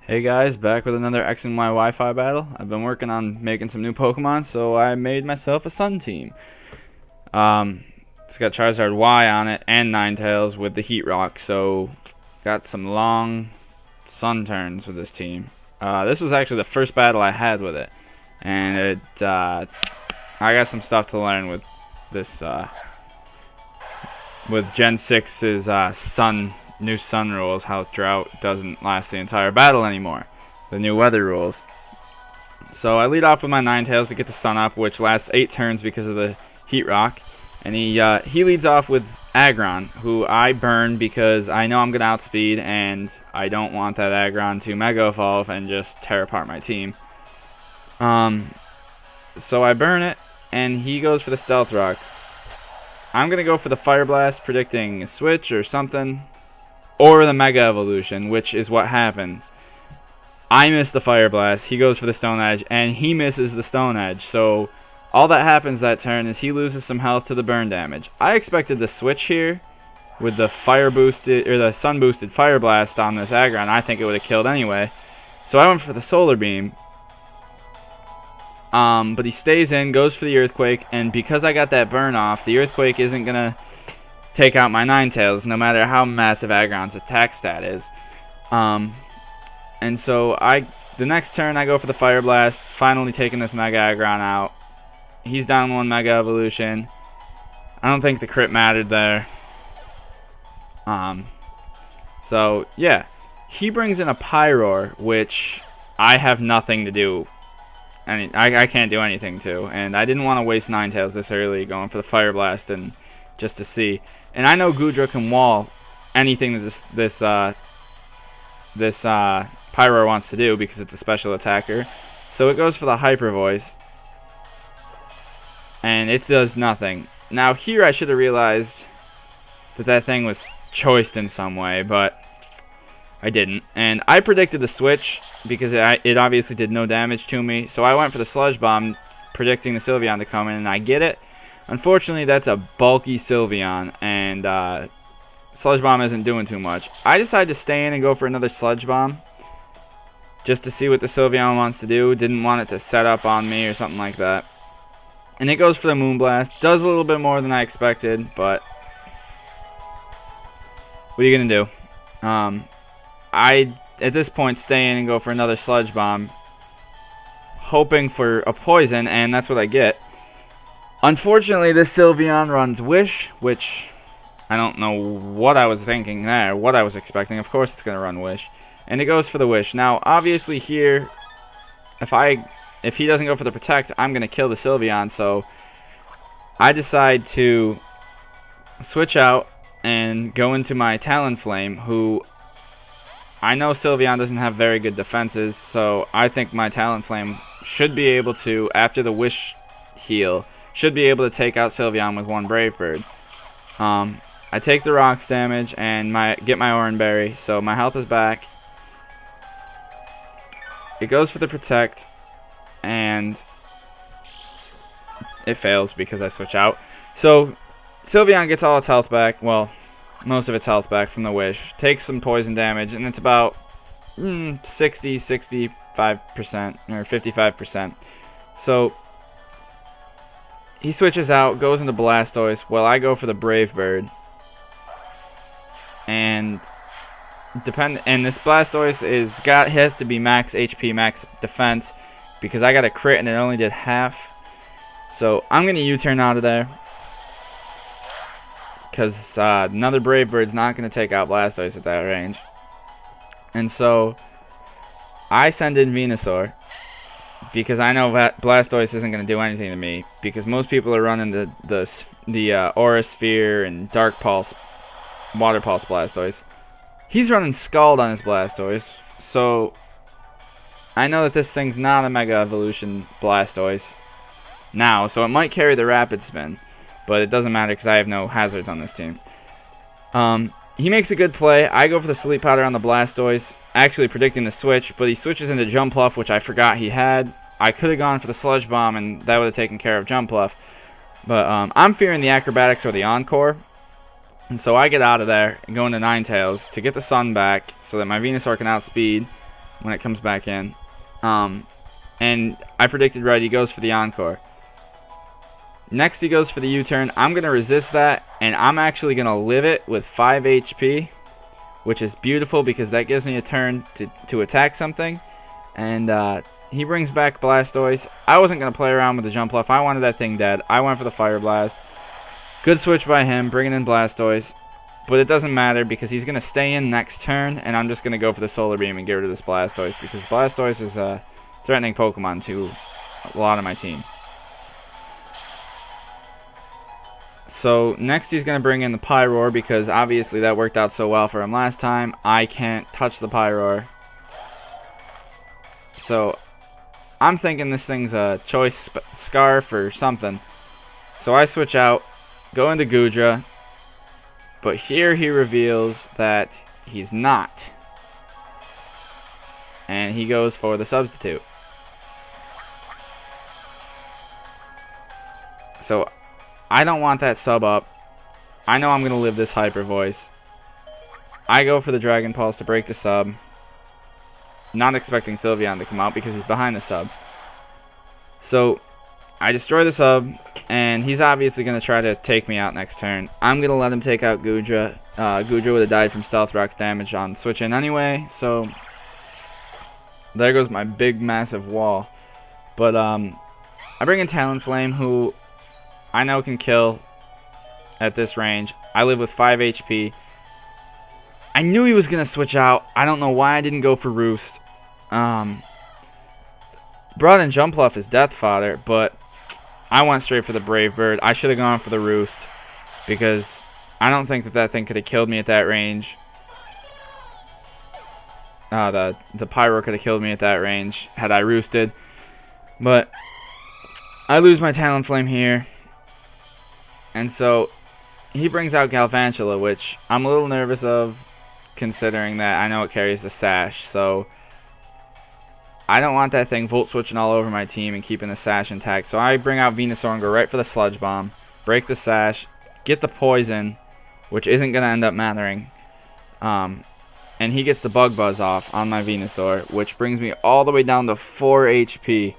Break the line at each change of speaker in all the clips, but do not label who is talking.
Hey guys, back with another X and Y Wi-Fi battle. I've been working on making some new Pokemon, so I made myself a Sun team. It's got Charizard Y on it and Ninetales with the Heat Rock, so got some long Sun turns with this team. This was actually the first battle I had with it, and I got some stuff to learn with this with Gen 6's new sun rules, how drought doesn't last the entire battle anymore. The new weather rules. So I lead off with my Ninetales to get the sun up, which lasts 8 turns because of the Heat Rock. And he leads off with Aggron, who I burn because I know I'm going to outspeed, and I don't want that Aggron to Mega Evolve and just tear apart my team. So I burn it, and he goes for the Stealth Rocks. I'm going to go for the Fire Blast, predicting a switch or something, or the Mega Evolution, which is what happens. I miss the Fire Blast, he goes for the Stone Edge, and he misses the Stone Edge. So all that happens that turn is he loses some health to the burn damage. I expected the switch here with the fire boosted or the sun boosted Fire Blast on this Aggron. I think it would have killed anyway. So I went for the Solar Beam. But he stays in, goes for the Earthquake, and because I got that burn off, the Earthquake isn't gonna take out my Ninetales, no matter how massive Aggron's attack stat is. And so the next turn I go for the Fire Blast, finally taking this Mega Aggron out. He's down 1 Mega Evolution. I don't think the crit mattered there. So yeah, he brings in a Pyroar, which I have nothing to do. I can't do anything to, and I didn't want to waste Ninetales this early going for the Fire Blast and just to see. And I know Goodra can wall anything that this Pyroar wants to do because it's a special attacker. So it goes for the Hyper Voice, and it does nothing. Now here I should have realized that thing was choiced in some way, but I didn't. And I predicted the switch because it obviously did no damage to me. So I went for the Sludge Bomb, predicting the Sylveon to come in, and I get it. Unfortunately, that's a bulky Sylveon, and Sludge Bomb isn't doing too much. I decided to stay in and go for another Sludge Bomb just to see what the Sylveon wants to do. Didn't want it to set up on me or something like that. And it goes for the Moonblast. Does a little bit more than I expected, but what are you going to do? I, at this point, stay in and go for another Sludge Bomb, hoping for a poison, and that's what I get. Unfortunately, this Sylveon runs Wish, which I don't know what I was thinking there, what I was expecting. Of course it's going to run Wish. And it goes for the Wish. Now, obviously here, if he doesn't go for the Protect, I'm going to kill the Sylveon, so I decide to switch out and go into my Talonflame, who I know Sylveon doesn't have very good defenses, so I think my Talonflame should be able to, after the Wish heal, should be able to take out Sylveon with 1 Brave Bird. I take the Rocks damage and get my Oran Berry, so my health is back. It goes for the Protect, and it fails because I switch out. So Sylveon gets all its health back, well, most of its health back from the Wish, takes some poison damage, and it's about 60, 65%, or 55%. So he switches out, goes into Blastoise, while I go for the Brave Bird. And this Blastoise has to be max HP, max defense, because I got a crit and it only did half. So I'm gonna U-turn out of there, because another Brave Bird's not going to take out Blastoise at that range. And so I send in Venusaur, because I know that Blastoise isn't going to do anything to me, because most people are running the Aura Sphere and Dark Pulse, Water Pulse Blastoise. He's running Scald on his Blastoise, so I know that this thing's not a Mega Evolution Blastoise now, so it might carry the Rapid Spin. But it doesn't matter because I have no hazards on this team. He makes a good play. I go for the Sleep Powder on the Blastoise, actually predicting the switch, but he switches into Jumpluff, which I forgot he had. I could have gone for the Sludge Bomb, and that would have taken care of Jumpluff. But I'm fearing the Acrobatics or the Encore, and so I get out of there and go into Ninetales to get the Sun back so that my Venusaur can outspeed. when it comes back in. And I predicted right, he goes for the Encore. Next he goes for the U-turn. I'm going to resist that, and I'm actually going to live it with 5 HP, which is beautiful because that gives me a turn to attack something. And he brings back Blastoise. I wasn't going to play around with the Jump Bluff. I wanted that thing dead. I went for the Fire Blast. Good switch by him, bringing in Blastoise. But it doesn't matter because he's going to stay in next turn, and I'm just going to go for the Solar Beam and get rid of this Blastoise because Blastoise is a threatening Pokemon to a lot of my team. So next he's going to bring in the Pyroar because obviously that worked out so well for him last time. I can't touch the Pyroar. So I'm thinking this thing's a choice Scarf or something. So I switch out, go into Goodra. But here he reveals that he's not. And he goes for the Substitute. So I don't want that sub up. I know I'm going to live this Hyper Voice. I go for the Dragon Pulse to break the sub. Not expecting Sylveon to come out because he's behind the sub. So I destroy the sub, and he's obviously going to try to take me out next turn. I'm going to let him take out Goodra. Goodra would have died from Stealth Rock's damage on switch in anyway, so there goes my big massive wall. But I bring in Talonflame, who I know can kill at this range. I live with 5 HP. I knew he was going to switch out. I don't know why I didn't go for Roost. Brought in Jumpluff as Death Fodder, but I went straight for the Brave Bird. I should have gone for the Roost because I don't think that thing could have killed me at that range. The Pyro could have killed me at that range had I roosted. But I lose my Talonflame here. And so he brings out Galvantula, which I'm a little nervous of considering that I know it carries the Sash. So I don't want that thing Volt Switching all over my team and keeping the Sash intact. So I bring out Venusaur and go right for the Sludge Bomb. Break the Sash. Get the Poison, which isn't going to end up mattering. And he gets the Bug Buzz off on my Venusaur, which brings me all the way down to 4 HP.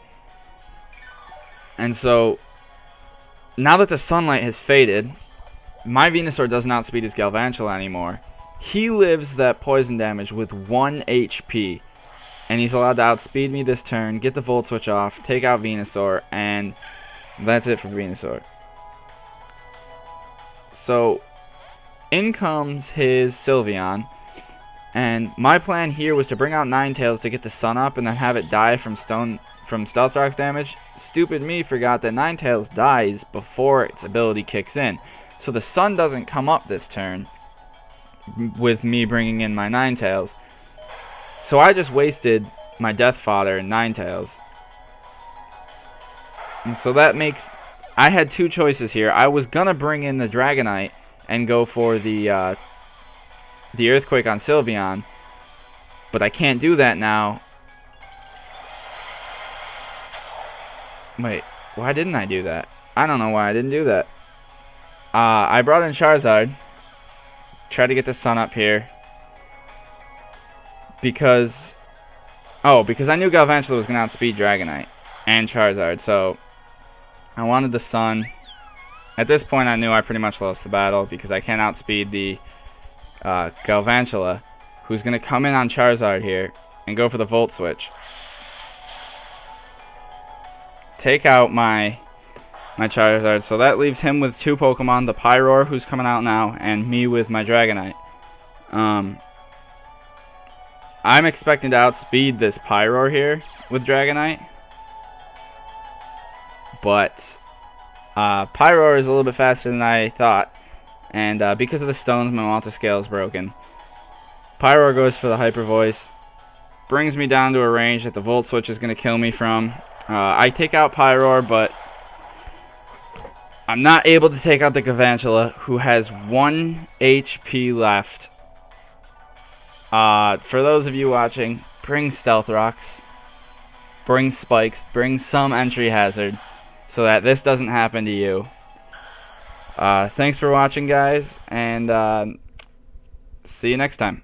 And so now that the sunlight has faded, my Venusaur doesn't outspeed his Galvantula anymore. He lives that poison damage with 1 HP. And he's allowed to outspeed me this turn, get the Volt Switch off, take out Venusaur, and that's it for Venusaur. So in comes his Sylveon. And my plan here was to bring out Ninetales to get the sun up and then have it die from Stealth Rock's damage. Stupid me forgot that Ninetales dies before its ability kicks in. So the sun doesn't come up this turn with me bringing in my Ninetales. So I just wasted my Death Fodder and Ninetales. And so that makes... I had two choices here. I was going to bring in the Dragonite and go for the Earthquake on Sylveon. But I can't do that now. Wait, why didn't I do that? I don't know why I didn't do that. I brought in Charizard. Try to get the sun up here. Because I knew Galvantula was going to outspeed Dragonite and Charizard. So I wanted the sun. At this point I knew I pretty much lost the battle because I can't outspeed the Galvantula, who's going to come in on Charizard here and go for the Volt Switch. Take out my Charizard. So that leaves him with 2 Pokemon, the Pyroar, who's coming out now, and me with my Dragonite. I'm expecting to outspeed this Pyroar here with Dragonite. But Pyroar is a little bit faster than I thought. And because of the stones, my Multiscale is broken. Pyroar goes for the Hyper Voice. Brings me down to a range that the Volt Switch is going to kill me from. I take out Pyroar, but I'm not able to take out the Galvantula, who has 1 HP left. For those of you watching, bring Stealth Rocks, bring Spikes, bring some entry hazard, so that this doesn't happen to you. Thanks for watching, guys, and see you next time.